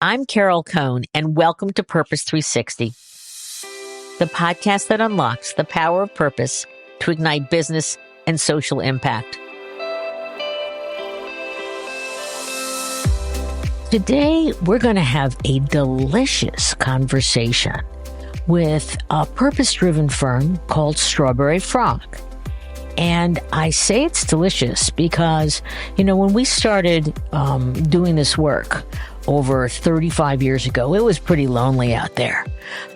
I'm Carol Cohn, and welcome to Purpose 360, the podcast that unlocks the power of purpose to ignite business and social impact. Today, we're going to have a delicious conversation with a purpose-driven firm called StrawberryFrog. And I say it's delicious because, when we started doing this work over 35 years ago, it was pretty lonely out there.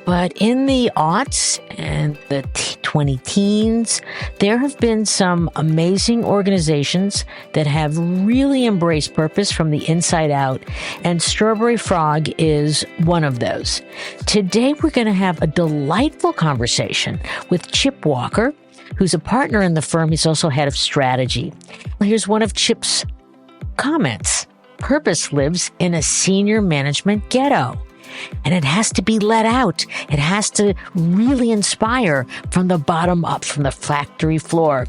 But in the aughts and the 20 teens, there have been some amazing organizations that have really embraced purpose from the inside out, and StrawberryFrog is one of those. Today, we're going to have a delightful conversation with Chip Walker, who's a partner in the firm. He's also head of strategy. Here's one of Chip's comments. Purpose lives in a senior management ghetto, and it has to be let out. It has to really inspire from the bottom up, from the factory floor.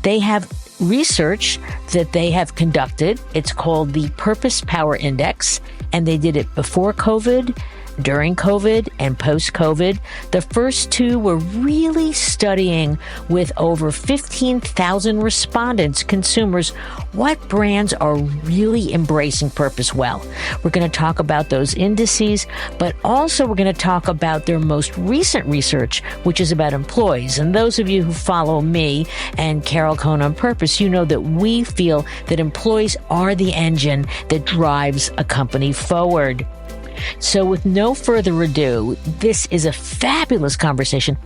They have research that they have conducted. It's called the Purpose Power Index, and they did it before COVID, during COVID, and post-COVID. The first two were really studying with over 15,000 respondents, consumers, what brands are really embracing purpose well. We're going to talk about those indices, but also we're going to talk about their most recent research, which is about employees. And those of you who follow me and Carol Cohn on Purpose, you know that we feel that employees are the engine that drives a company forward. So with no further ado, this is a fabulous conversation.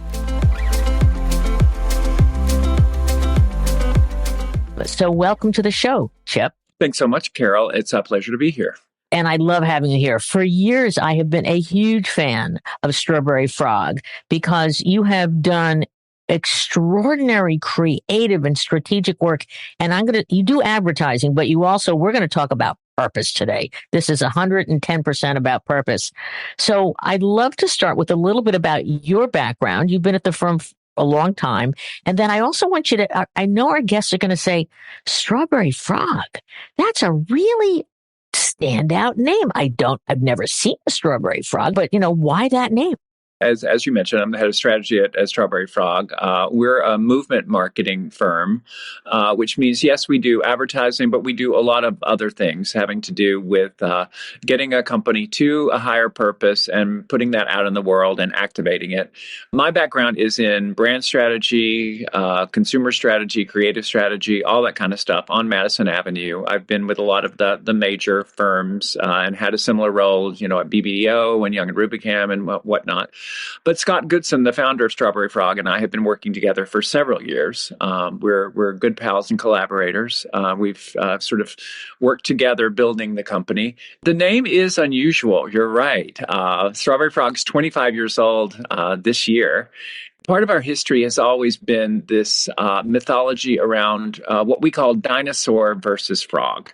So welcome to the show, Chip. Thanks so much, Carol. It's a pleasure to be here. And I love having you here. For years, I have been a huge fan of StrawberryFrog because you have done extraordinary creative and strategic work. And you do advertising, but we're going to talk about purpose today. This is 110% about purpose. So I'd love to start with a little bit about your background. You've been at the firm a long time. And then I also want you to, I know our guests are going to say, StrawberryFrog. That's a really standout name. I've never seen a StrawberryFrog, but why that name? As you mentioned, I'm the head of strategy at StrawberryFrog. We're a movement marketing firm, which means, yes, we do advertising, but we do a lot of other things having to do with getting a company to a higher purpose and putting that out in the world and activating it. My background is in brand strategy, consumer strategy, creative strategy, all that kind of stuff on Madison Avenue. I've been with a lot of the major firms and had a similar role, at BBDO and Young and Rubicam and whatnot. But Scott Goodson, the founder of StrawberryFrog, and I have been working together for several years. We're good pals and collaborators. We've sort of worked together building the company. The name is unusual. You're right. StrawberryFrog's 25 years old this year. Part of our history has always been this mythology around what we call dinosaur versus frog.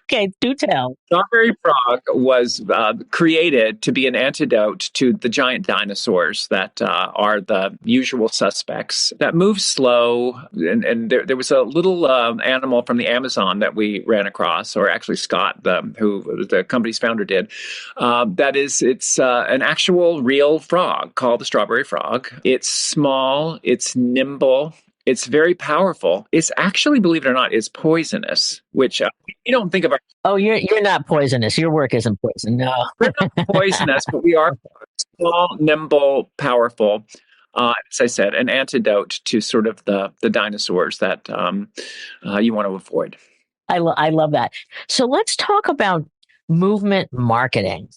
Okay, do tell. StrawberryFrog was created to be an antidote to the giant dinosaurs that are the usual suspects that move slow. And there was a little animal from the Amazon that we ran across, or actually Scott, who the company's founder did. It's an actual real frog called the strawberry frog. It's small, it's nimble, it's very powerful. It's actually, believe it or not, it's poisonous, which you don't think of. Oh, you're not poisonous. Your work isn't poison. No, we're not poisonous, but we are small, nimble, powerful. As I said, an antidote to sort of the dinosaurs that you want to avoid. I love that. So let's talk about movement marketing.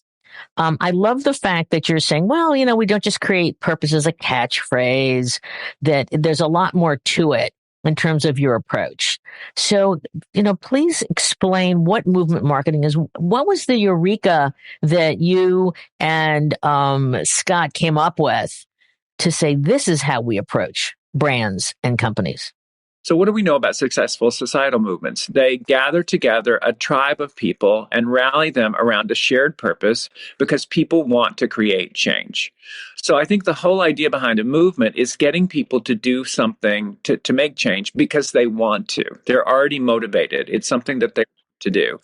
I love the fact that you're saying, well, we don't just create purpose as a catchphrase, that there's a lot more to it in terms of your approach. So, please explain what movement marketing is. What was the eureka that you and Scott came up with to say, this is how we approach brands and companies? So what do we know about successful societal movements? They gather together a tribe of people and rally them around a shared purpose because people want to create change. So I think the whole idea behind a movement is getting people to do something to make change because they want to. They're already motivated. It's something that they want to do.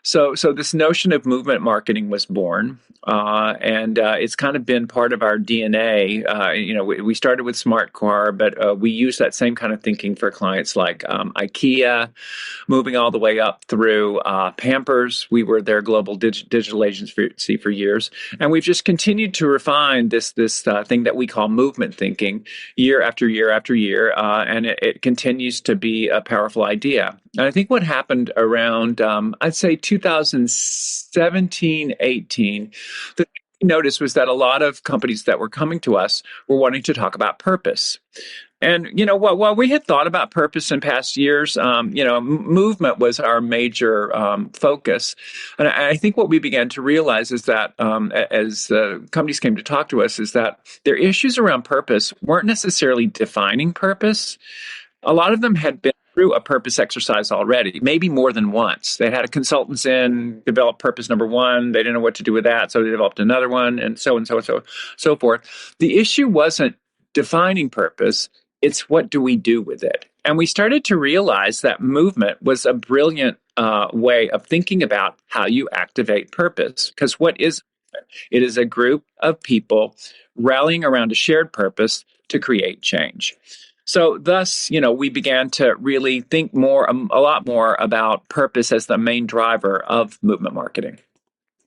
So this notion of movement marketing was born, and it's kind of been part of our DNA. We started with SmartCore, but we use that same kind of thinking for clients like IKEA, moving all the way up through Pampers. We were their global digital agency for years, and we've just continued to refine this thing that we call movement thinking year after year after year, and it continues to be a powerful idea. And I think what happened around, I'd say 2017, 18, the thing we noticed was that a lot of companies that were coming to us were wanting to talk about purpose. And while we had thought about purpose in past years, movement was our major focus. And I think what we began to realize is that as companies came to talk to us, is that their issues around purpose weren't necessarily defining purpose. A lot of them had been through a purpose exercise already, maybe more than once. They had a consultants in, develop purpose number one. They didn't know what to do with that, so they developed another one, and so forth. The issue wasn't defining purpose. It's what do we do with it? And we started to realize that movement was a brilliant way of thinking about how you activate purpose. Because what is movement? It is a group of people rallying around a shared purpose to create change. So thus, we began to really think a lot more about purpose as the main driver of movement marketing.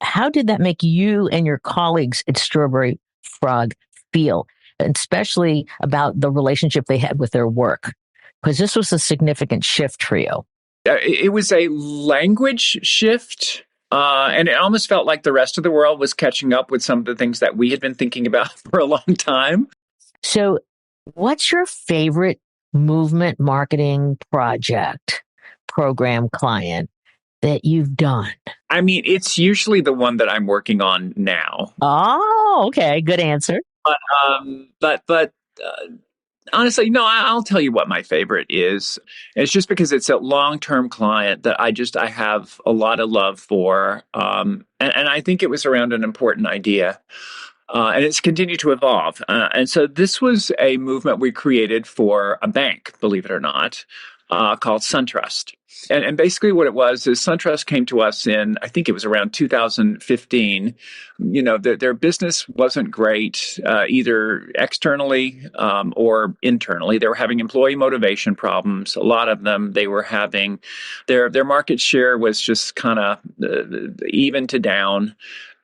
How did that make you and your colleagues at Strawberry Frog feel, especially about the relationship they had with their work? Because this was a significant shift for you. It was a language shift. And it almost felt like the rest of the world was catching up with some of the things that we had been thinking about for a long time. So what's your favorite movement marketing program, client that you've done? I mean, it's usually the one that I'm working on now. Oh, okay. Good answer. But honestly, no, I'll tell you what my favorite is. It's just because it's a long-term client that I have a lot of love for. And I think it was around an important idea. And it's continued to evolve. And so this was a movement we created for a bank, believe it or not, called SunTrust. And basically what it was is SunTrust came to us in, I think it was around 2015. Their business wasn't great, either externally or internally. They were having employee motivation problems. A lot of them, they were having, their market share was just kind of even to down.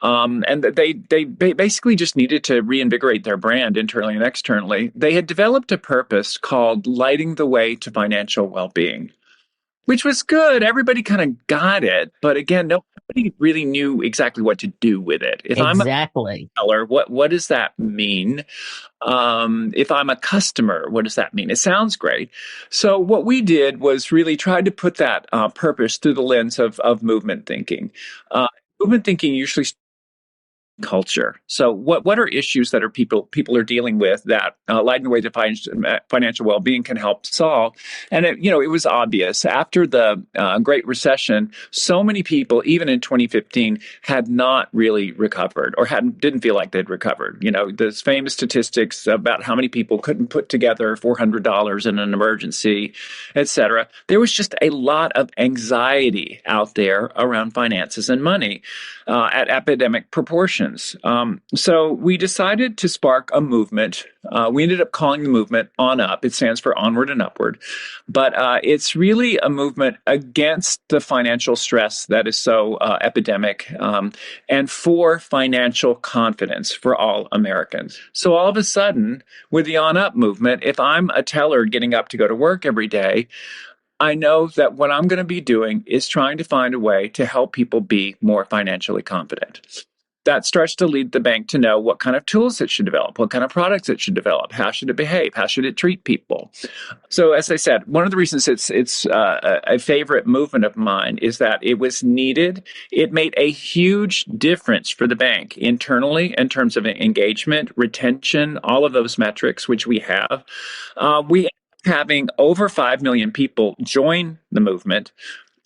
And they basically just needed to reinvigorate their brand internally and externally. They had developed a purpose called lighting the way to financial well-being, which was good. Everybody kind of got it. But again, nobody really knew exactly what to do with it. If exactly. I'm a seller, what does that mean? If I'm a customer, what does that mean? It sounds great. So what we did was really try to put that purpose through the lens of movement thinking. Movement thinking usually culture. So what are issues that people are dealing with that lighting the way to financial well-being can help solve? And it was obvious after the Great Recession, so many people, even in 2015, had not really recovered or didn't feel like they'd recovered. Those famous statistics about how many people couldn't put together $400 in an emergency, et cetera. There was just a lot of anxiety out there around finances and money at epidemic proportions. So we decided to spark a movement. We ended up calling the movement On Up. It stands for Onward and Upward. But it's really a movement against the financial stress that is so epidemic and for financial confidence for all Americans. So all of a sudden, with the On Up movement, if I'm a teller getting up to go to work every day, I know that what I'm going to be doing is trying to find a way to help people be more financially confident. That starts to lead the bank to know what kind of tools it should develop, what kind of products it should develop, how should it behave, how should it treat people. So as I said, one of the reasons it's a favorite movement of mine is that it was needed. It made a huge difference for the bank internally in terms of engagement, retention, all of those metrics, which we have. We having over 5 million people join the movement.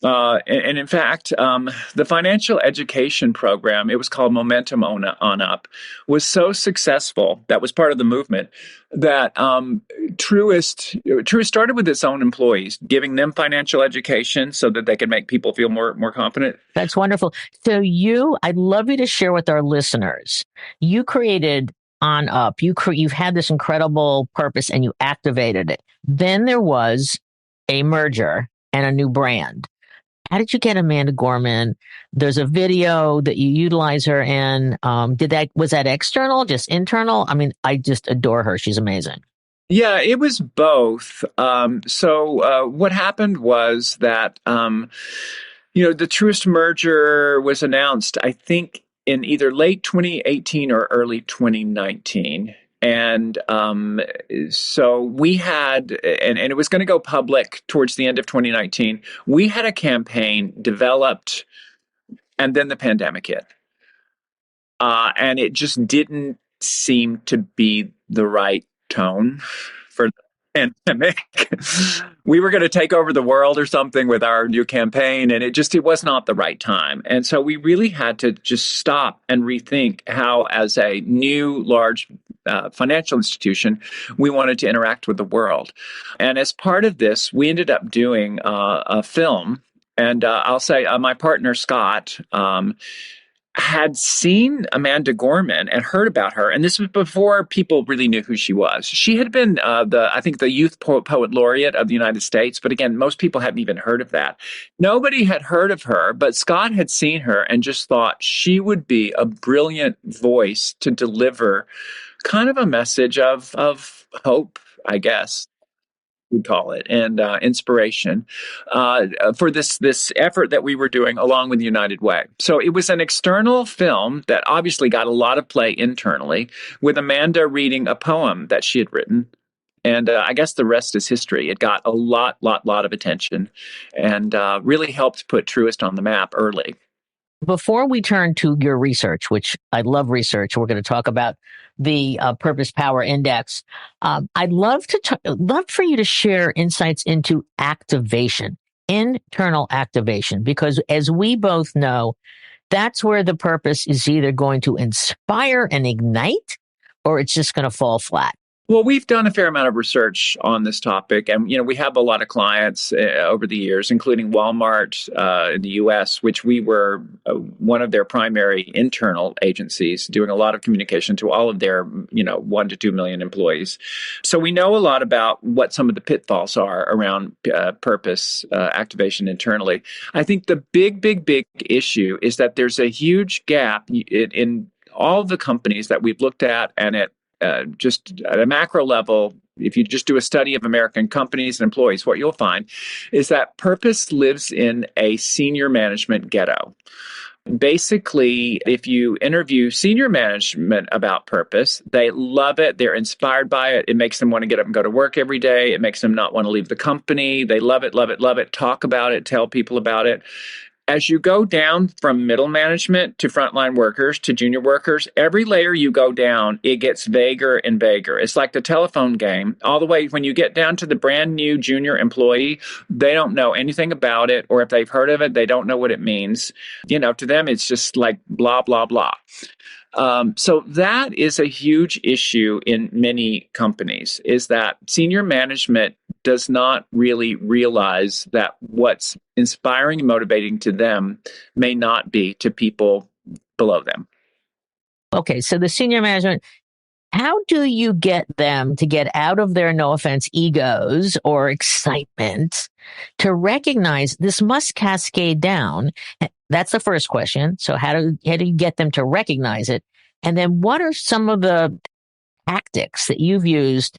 And in fact, the financial education program, it was called Momentum on Up, was so successful, that was part of the movement, that Truist started with its own employees, giving them financial education so that they could make people feel more confident. That's wonderful. So I'd love you to share with our listeners. You created On Up. You've had this incredible purpose and you activated it. Then there was a merger and a new brand. How did you get Amanda Gorman? There's a video that you utilize her in. Was that external, just internal? I mean, I just adore her. She's amazing. Yeah, it was both. What happened was that, the Truist merger was announced, I think, in either late 2018 or early 2019. And so we had, and it was going to go public towards the end of 2019. We had a campaign developed, and then the pandemic hit. And it just didn't seem to be the right tone for the pandemic. We were going to take over the world or something with our new campaign, and it was not the right time. And so we really had to just stop and rethink how, as a new large financial institution, we wanted to interact with the world. And as part of this, we ended up doing a film. And I'll say my partner, Scott, had seen Amanda Gorman and heard about her. And this was before people really knew who she was. She had been the youth poet laureate of the United States. But again, most people hadn't even heard of that. Nobody had heard of her, but Scott had seen her and just thought she would be a brilliant voice to deliver kind of a message of hope, I guess we'd call it, and inspiration for this effort that we were doing along with United Way. So it was an external film that obviously got a lot of play internally, with Amanda reading a poem that she had written. And I guess the rest is history. It got a lot of attention, and really helped put Truist on the map early. Before we turn to your research, which I love research, we're going to talk about the Purpose Power Index. I'd love for you to share insights into activation, internal activation, because as we both know, that's where the purpose is either going to inspire and ignite, or it's just going to fall flat. Well, we've done a fair amount of research on this topic, and we have a lot of clients over the years, including Walmart in the U.S., which we were one of their primary internal agencies, doing a lot of communication to all of their 1 to 2 million employees. So we know a lot about what some of the pitfalls are around purpose activation internally. I think the big issue is that there's a huge gap in all the companies that we've looked at, and just at a macro level, if you just do a study of American companies and employees, what you'll find is that purpose lives in a senior management ghetto. Basically, if you interview senior management about purpose, they love it. They're inspired by it. It makes them want to get up and go to work every day. It makes them not want to leave the company. They love it, talk about it, tell people about it. As you go down from middle management to frontline workers to junior workers, every layer you go down, it gets vaguer and vaguer. It's like the telephone game. All the way when you get down to the brand new junior employee, they don't know anything about it, or if they've heard of it, they don't know what it means. To them, it's just like blah, blah, blah. So that is a huge issue in many companies, is that senior management does not really realize that what's inspiring and motivating to them may not be to people below them. Okay, so the senior management, how do you get them to get out of their, no offense, egos or excitement to recognize this must cascade down? That's the first question. So how do you get them to recognize it? And then what are some of the tactics that you've used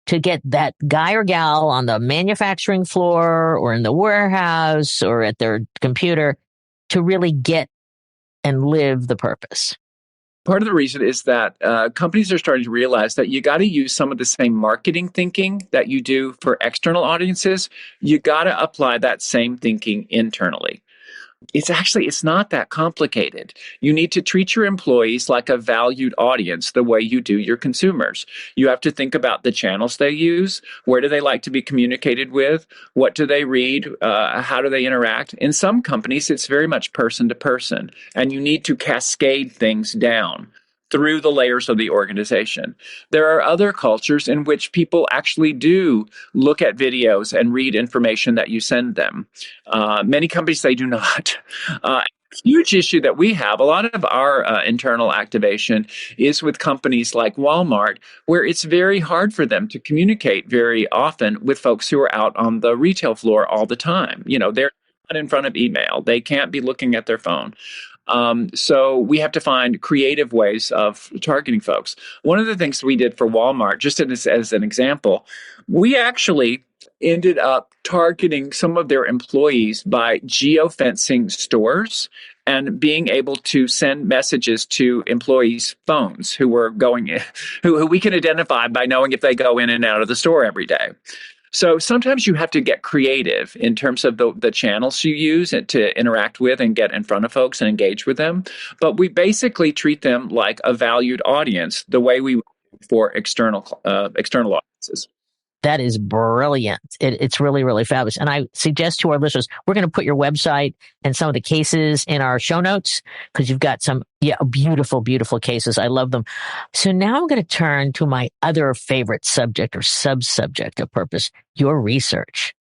to get that guy or gal on the manufacturing floor or in the warehouse or at their computer to really get and live the purpose? Part of the reason is that companies are starting to realize that you got to use some of the same marketing thinking that you do for external audiences. You got to apply that same thinking internally. It's not that complicated. You need to treat your employees like a valued audience the way you do your consumers. You have to think about the channels they use. Where do they like to be communicated with? What do they read? How do they interact? In some companies, it's very much person to person, and you need to cascade things down through the layers of the organization. There are other cultures in which people actually do look at videos and read information that you send them. Many companies, they do not. Huge issue that we have. A lot of our internal activation is with companies like Walmart, where it's very hard for them to communicate very often with folks who are out on the retail floor all the time. They're not in front of email. They can't be looking at their phone. So we have to find creative ways of targeting folks. One of the things we did for Walmart, just as an example, we actually ended up targeting some of their employees by geofencing stores and being able to send messages to employees' phones who were going in, who we can identify by knowing if they go in and out of the store every day. So sometimes you have to get creative in terms of the channels you use to interact with and get in front of folks and engage with them. But we basically treat them like a valued audience the way we would for external audiences. That is brilliant. It's really, really fabulous. And I suggest to our listeners, we're going to put your website and some of the cases in our show notes because you've got some beautiful, beautiful cases. I love them. So now I'm going to turn to my other favorite subject or sub-subject of purpose, your research.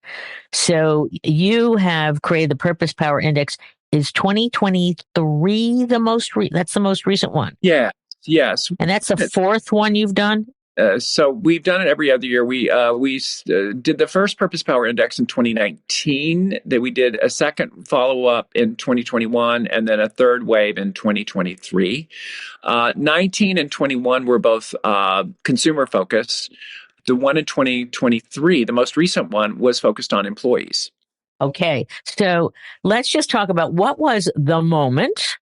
So you have created the Purpose Power Index. Is 2023 that's the most recent one? Yeah. Yes. And that's the fourth one you've done? So we've done it every other year. We did the first Purpose Power Index in 2019. Then we did a second follow-up in 2021, and then a third wave in 2023. 19 and 21 were both consumer focused. The one in 2023, the most recent one, was focused on employees. Okay, so let's just talk about what was the moment.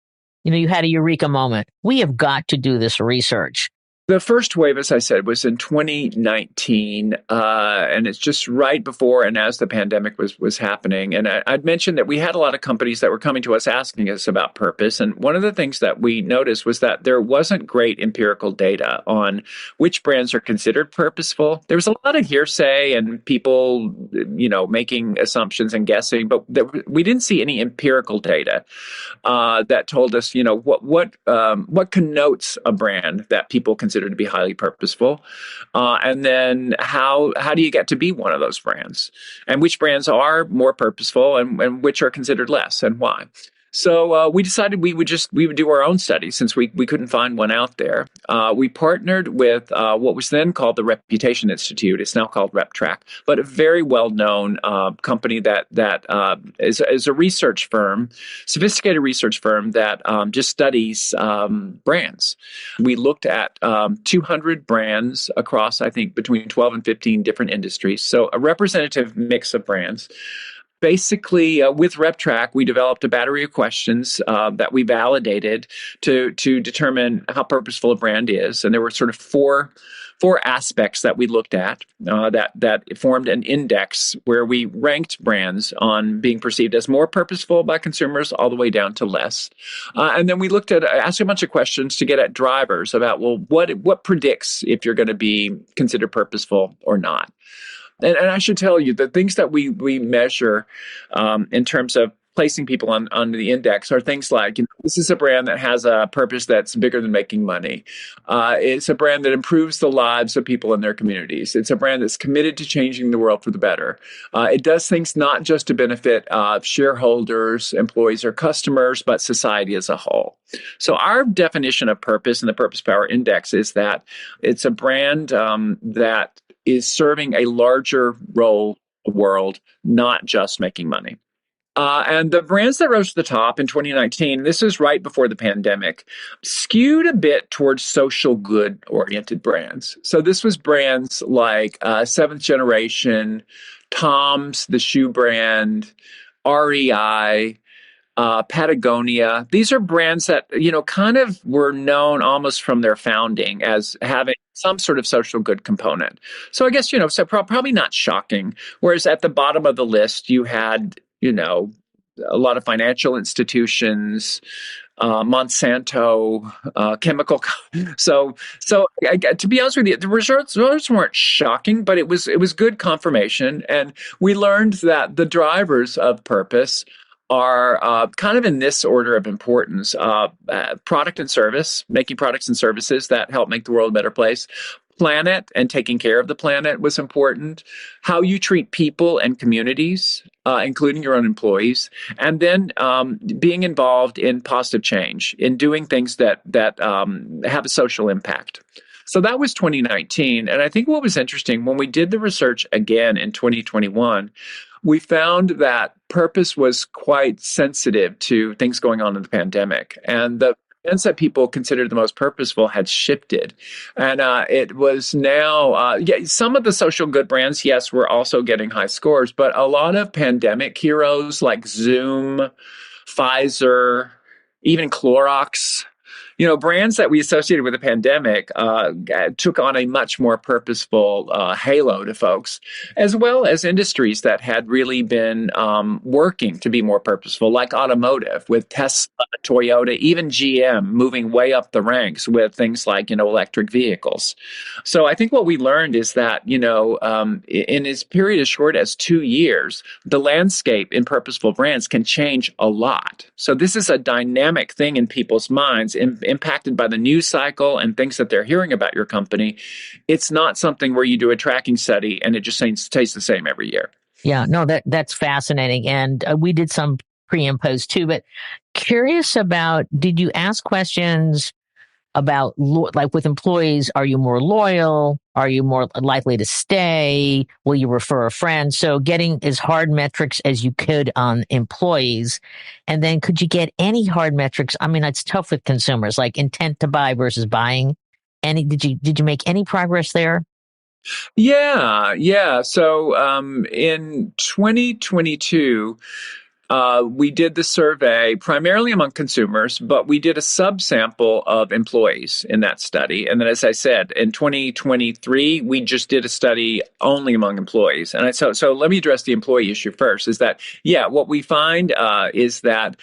You had a eureka moment. We have got to do this research. The first wave, as I said, was in 2019, and it's just right before and as the pandemic was happening. And I'd mentioned that we had a lot of companies that were coming to us asking us about purpose. And one of the things that we noticed was that there wasn't great empirical data on which brands are considered purposeful. There was a lot of hearsay and people, making assumptions and guessing, but we didn't see any empirical data that told us, what connotes a brand that people consider to be highly purposeful, and then how do you get to be one of those brands, and which brands are more purposeful and which are considered less, and why. So we decided we would do our own study since we couldn't find one out there. We partnered with what was then called the Reputation Institute. It's now called RepTrack, but a very well-known company that is a research firm, sophisticated research firm that just studies brands. We looked at 200 brands across, I think, between 12 and 15 different industries. So a representative mix of brands. Basically, with RepTrack, we developed a battery of questions that we validated to determine how purposeful a brand is, and there were sort of four aspects that we looked at that formed an index where we ranked brands on being perceived as more purposeful by consumers all the way down to less, and then we asked a bunch of questions to get at drivers about what predicts if you're going to be considered purposeful or not. And I should tell you, the things that we measure in terms of placing people on the index are things like, this is a brand that has a purpose that's bigger than making money. It's a brand that improves the lives of people in their communities. It's a brand that's committed to changing the world for the better. It does things not just to benefit shareholders, employees, or customers, but society as a whole. So our definition of purpose in the Purpose Power Index is that it's a brand that is serving a larger role in the world, not just making money. And the brands that rose to the top in 2019, this is right before the pandemic, skewed a bit towards social good-oriented brands. So this was brands like Seventh Generation, Tom's, the shoe brand, REI, Patagonia. These are brands that, kind of were known almost from their founding as having some sort of social good component. So I guess, so probably not shocking. Whereas at the bottom of the list, you had, a lot of financial institutions, Monsanto, chemical. To be honest with you, the results weren't shocking, but it was good confirmation, and we learned that the drivers of purpose are kind of in this order of importance: product and service, making products and services that help make the world a better place. Planet and taking care of the planet was important. How you treat people and communities, including your own employees, and then being involved in positive change, in doing things that have a social impact. So that was 2019, and I think what was interesting when we did the research again in 2021, we found that purpose was quite sensitive to things going on in the pandemic, and the brands that people considered the most purposeful had shifted. And it was now, yeah, some of the social good brands, yes, were also getting high scores, but a lot of pandemic heroes like Zoom, Pfizer, even Clorox, brands that we associated with the pandemic took on a much more purposeful halo to folks, as well as industries that had really been working to be more purposeful, like automotive with Tesla, Toyota, even GM moving way up the ranks with things like, electric vehicles. So I think what we learned is that, in this period as short as 2 years, the landscape in purposeful brands can change a lot. So this is a dynamic thing in people's minds, impacted by the news cycle and things that they're hearing about your company. It's not something where you do a tracking study and it just stays the same every year. Yeah, no, that's fascinating. And we did some pre and post too, but curious about, did you ask questions about, like with employees, are you more loyal? Are you more likely to stay? Will you refer a friend? So getting as hard metrics as you could on employees. And then could you get any hard metrics? I mean, it's tough with consumers, like intent to buy versus buying. Did you make any progress there? Yeah. So in 2022, we did the survey primarily among consumers, but we did a subsample of employees in that study. And then, as I said, in 2023, we just did a study only among employees. And so let me address the employee issue first. Is that, yeah, what we find is that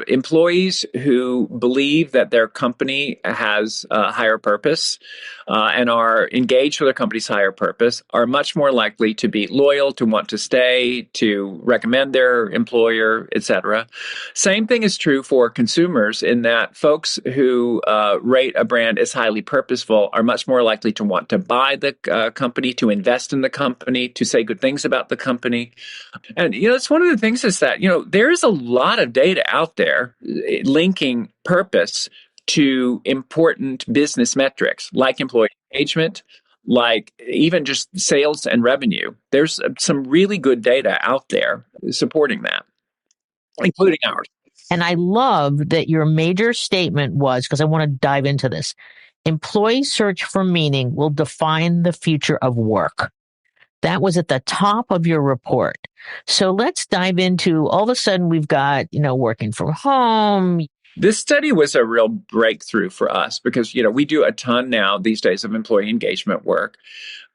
employees who believe that their company has a higher purpose and are engaged with their company's higher purpose are much more likely to be loyal, to want to stay, to recommend their employer, etc. Same thing is true for consumers in that folks who rate a brand as highly purposeful are much more likely to want to buy the company, to invest in the company, to say good things about the company. And, it's one of the things is that, there is a lot of data out there linking purpose to important business metrics like employee engagement, like even just sales and revenue. There's some really good data out there supporting that, including ours. And I love that your major statement was, because I want to dive into this, employee search for meaning will define the future of work. That was at the top of your report. So let's dive into, all of a sudden we've got, working from home. This study was a real breakthrough for us because, we do a ton now these days of employee engagement work.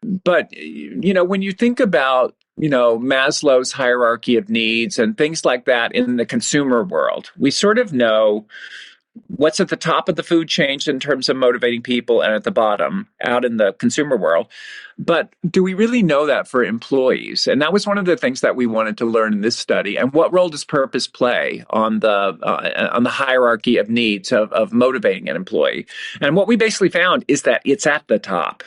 But, when you think about, Maslow's hierarchy of needs and things like that in the consumer world, we sort of know what's at the top of the food chain in terms of motivating people and at the bottom out in the consumer world. But do we really know that for employees? And that was one of the things that we wanted to learn in this study. And what role does purpose play on the hierarchy of needs of motivating an employee? And what we basically found is that it's at the top.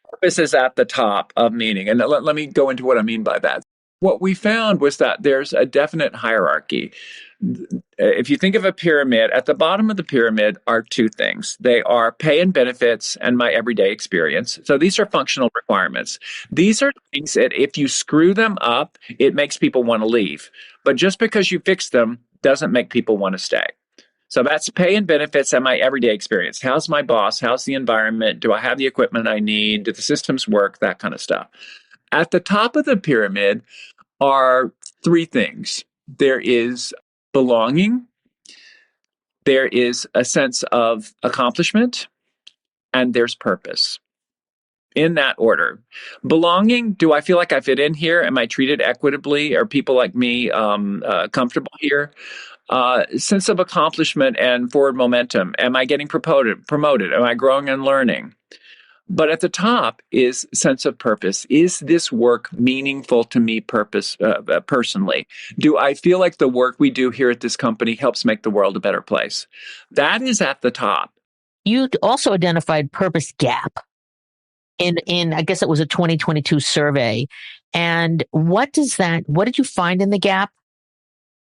Purpose is at the top of meaning. And let me go into what I mean by that. What we found was that there's a definite hierarchy. If you think of a pyramid, at the bottom of the pyramid are two things. They are pay and benefits and my everyday experience. So these are functional requirements. These are things that if you screw them up, it makes people want to leave. But just because you fix them doesn't make people want to stay. So that's pay and benefits and my everyday experience. How's my boss? How's the environment? Do I have the equipment I need? Do the systems work? That kind of stuff. At the top of the pyramid are three things. There is belonging, there is a sense of accomplishment, and there's purpose. in that order. Belonging, do I feel like I fit in here? Am I treated equitably? Are people like me comfortable here? Sense of accomplishment and forward momentum. Am I getting promoted? Am I growing and learning? But at the top is sense of purpose. Is this work meaningful to me personally? Do I feel like the work we do here at this company helps make the world a better place? That is at the top. You also identified purpose gap in I guess it was a 2022 survey. And what did you find in the gap?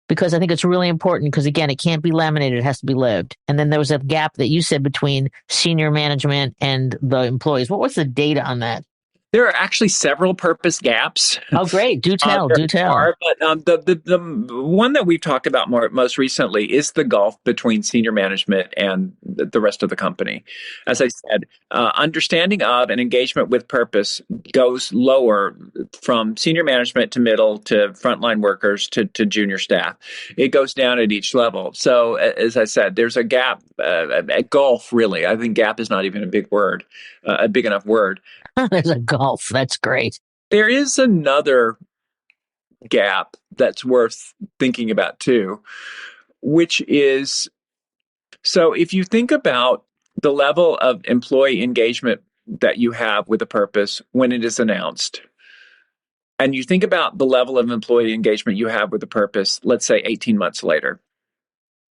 Because I think it's really important because, again, it can't be laminated. It has to be lived. And then there was a gap that you said between senior management and the employees. What was the data on that? There are actually several purpose gaps. Oh, great. Do tell. There Do tell. are, but the one that we've talked about most recently is the gulf between senior management and the rest of the company. As I said, understanding of and engagement with purpose goes lower from senior management to middle to frontline workers to junior staff. It goes down at each level. So, as I said, there's a gap, a gulf, really. I think gap is not even a big enough word. There's a gulf. That's great. There is another gap that's worth thinking about too, which is, so if you think about the level of employee engagement that you have with a purpose when it is announced, and you think about the level of employee engagement you have with a purpose, let's say 18 months later,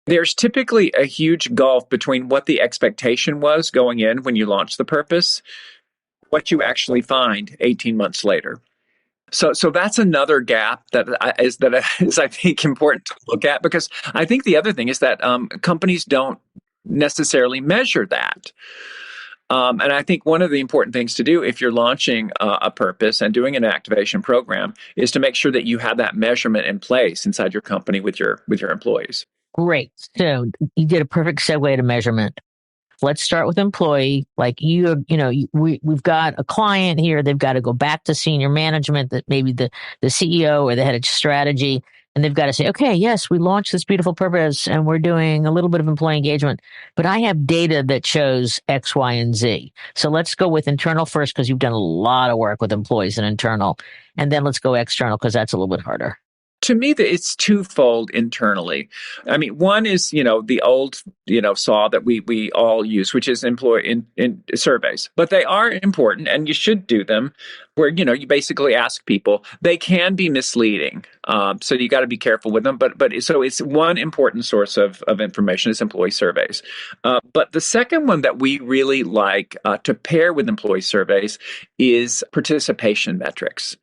there's typically a huge gulf between what the expectation was going in when you launched the purpose, what you actually find 18 months later. So that's another gap that is I think important to look at, because I think the other thing is that companies don't necessarily measure that. And I think one of the important things to do if you're launching a purpose and doing an activation program is to make sure that you have that measurement in place inside your company with your employees. Great. So you did a perfect segue to measurement. Let's start with employee. Like we've got a client here. They've got to go back to senior management, that maybe the CEO or the head of strategy, and they've got to say, okay, yes, we launched this beautiful purpose and we're doing a little bit of employee engagement, but I have data that shows X, Y, and Z. So let's go with internal first, because you've done a lot of work with employees and internal, and then let's go external, because that's a little bit harder. To me, it's twofold internally. I mean, one is, the old, saw that we all use, which is employee in surveys. But they are important, and you should do them, where, you basically ask people. They can be misleading, so you got to be careful with them. But so it's one important source of information is employee surveys. But the second one that we really like to pair with employee surveys is participation metrics.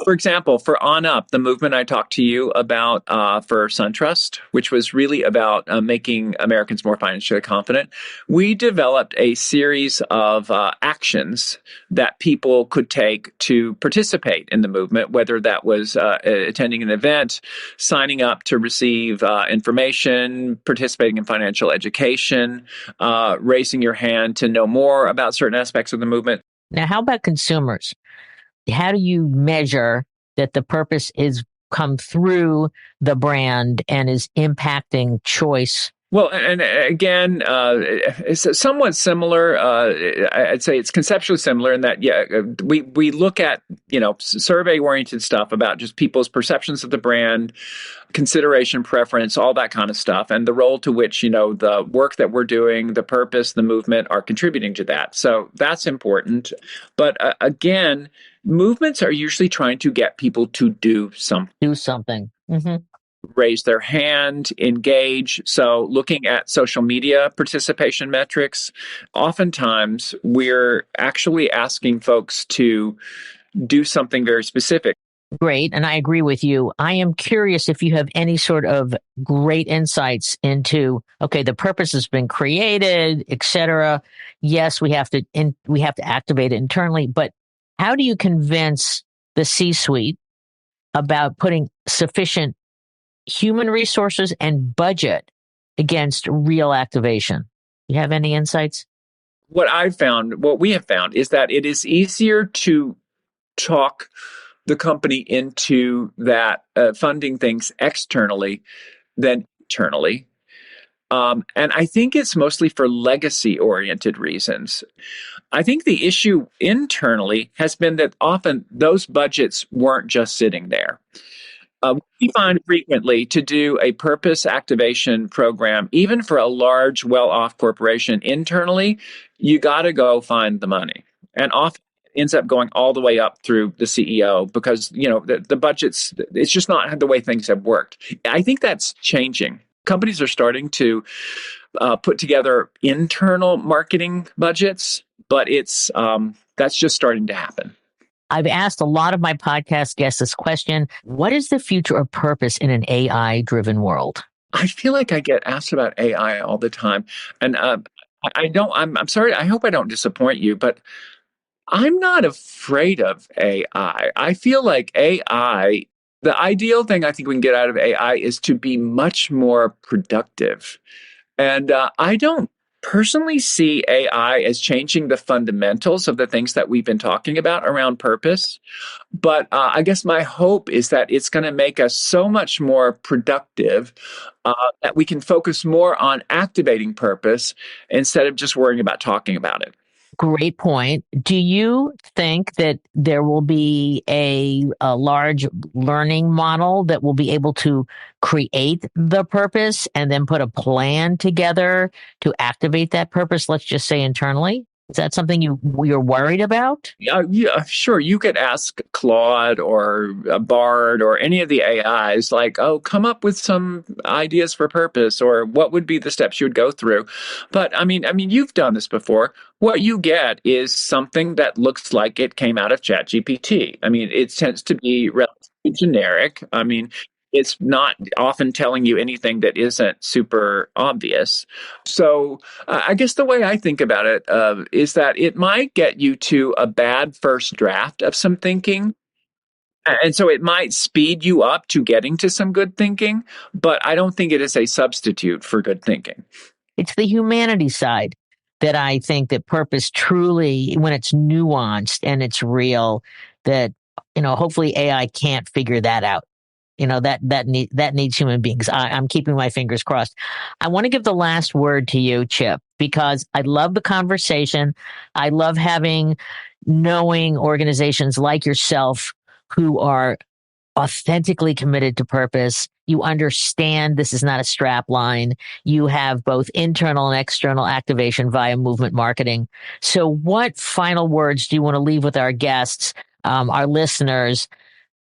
For example, for On Up, the movement I talked to you about for SunTrust, which was really about making Americans more financially confident, we developed a series of actions that people could take to participate in the movement, whether that was attending an event, signing up to receive information, participating in financial education, raising your hand to know more about certain aspects of the movement. Now, how about consumers? How do you measure that the purpose is come through the brand and is impacting choice? Well, and again, it's somewhat similar. I'd say it's conceptually similar in that, we look at, survey-oriented stuff about just people's perceptions of the brand, consideration, preference, all that kind of stuff, and the role to which, the work that we're doing, the purpose, the movement are contributing to that. So that's important. But again, movements are usually trying to get people to do something. Mm-hmm. Raise their hand, engage. So looking at social media participation metrics, oftentimes we're actually asking folks to do something very specific. Great. And I agree with you. I am curious if you have any sort of great insights into, okay, the purpose has been created, et cetera. Yes, we have to activate it internally, but how do you convince the C-suite about putting sufficient human resources and budget against real activation? You have any insights? What we have found is that it is easier to talk the company into that funding things externally than internally. And I think it's mostly for legacy-oriented reasons. I think the issue internally has been that often those budgets weren't just sitting there. We find frequently to do a purpose activation program, even for a large, well-off corporation internally, you got to go find the money. And often it ends up going all the way up through the CEO because, the budgets, it's just not the way things have worked. I think that's changing. Companies are starting to put together internal marketing budgets, but that's just starting to happen. I've asked a lot of my podcast guests this question. What is the future of purpose in an AI-driven world? I feel like I get asked about AI all the time. And I'm sorry, I hope I don't disappoint you, but I'm not afraid of AI. I feel like AI, the ideal thing I think we can get out of AI is to be much more productive. And I don't personally see AI as changing the fundamentals of the things that we've been talking about around purpose. But I guess my hope is that it's going to make us so much more productive that we can focus more on activating purpose instead of just worrying about talking about it. Great point. Do you think that there will be a large learning model that will be able to create the purpose and then put a plan together to activate that purpose, let's just say internally? Is that something you're worried about? Yeah, sure. You could ask Claude or Bard or any of the AIs, like, oh, come up with some ideas for purpose, or what would be the steps you would go through. But I mean, you've done this before. What you get is something that looks like it came out of ChatGPT. I mean, it tends to be relatively generic. I mean, it's not often telling you anything that isn't super obvious. So I guess the way I think about it is that it might get you to a bad first draft of some thinking. And so it might speed you up to getting to some good thinking, but I don't think it is a substitute for good thinking. It's the humanity side that I think that purpose truly, when it's nuanced and it's real, that, hopefully AI can't figure that out. That needs human beings. I'm keeping my fingers crossed. I want to give the last word to you, Chip, because I love the conversation. I love knowing organizations like yourself who are authentically committed to purpose. You understand this is not a strap line. You have both internal and external activation via movement marketing. So what final words do you want to leave with our guests, our listeners,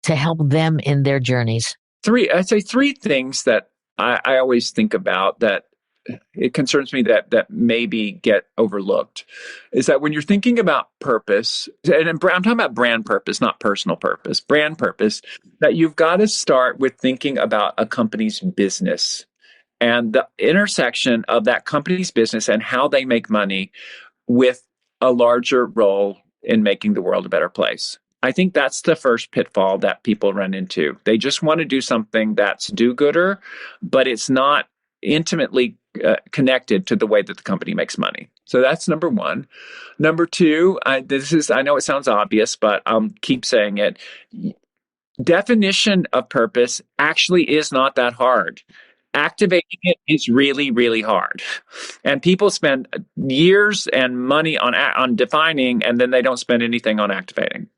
to help them in their journeys? I'd say three things that I always think about that it concerns me that maybe get overlooked is that when you're thinking about purpose, and I'm talking about brand purpose, not personal purpose, brand purpose, that you've got to start with thinking about a company's business and the intersection of that company's business and how they make money with a larger role in making the world a better place. I think that's the first pitfall that people run into. They just want to do something that's do-gooder, but it's not intimately connected to the way that the company makes money. So that's number one. Number two, I know it sounds obvious, but I'll keep saying it. Definition of purpose actually is not that hard. Activating it is really, really hard. And people spend years and money on defining, and then they don't spend anything on activating.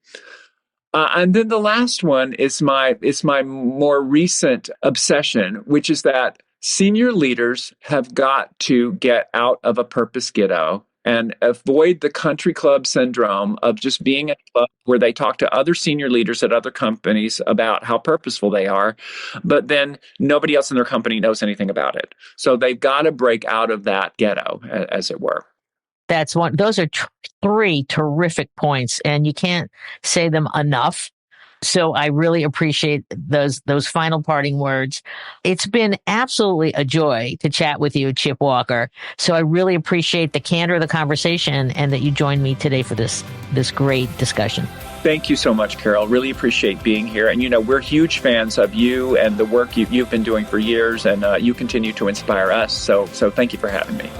And then the last one is my more recent obsession, which is that senior leaders have got to get out of a purpose ghetto and avoid the country club syndrome of just being a club where they talk to other senior leaders at other companies about how purposeful they are, but then nobody else in their company knows anything about it. So they've got to break out of that ghetto, as it were. Those are three terrific points, and you can't say them enough. So I really appreciate those final parting words. It's been absolutely a joy to chat with you, Chip Walker. So I really appreciate the candor of the conversation and that you joined me today for this great discussion. Thank you so much, Carol. Really appreciate being here. And, we're huge fans of you and the work you've been doing for years, and you continue to inspire us. So thank you for having me.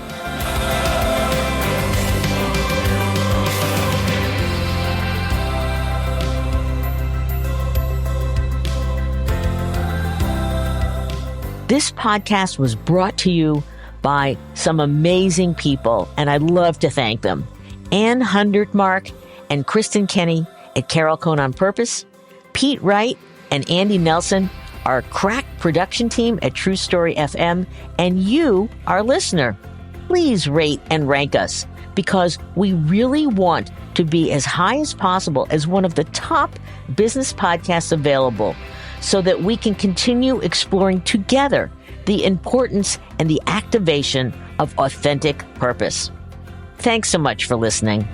This podcast was brought to you by some amazing people, and I'd love to thank them. Ann Hundertmark and Kristen Kenny at Carol Cone on Purpose, Pete Wright and Andy Nelson, our crack production team at True Story FM, and you, our listener. Please rate and rank us, because we really want to be as high as possible as one of the top business podcasts available, so that we can continue exploring together the importance and the activation of authentic purpose. Thanks so much for listening.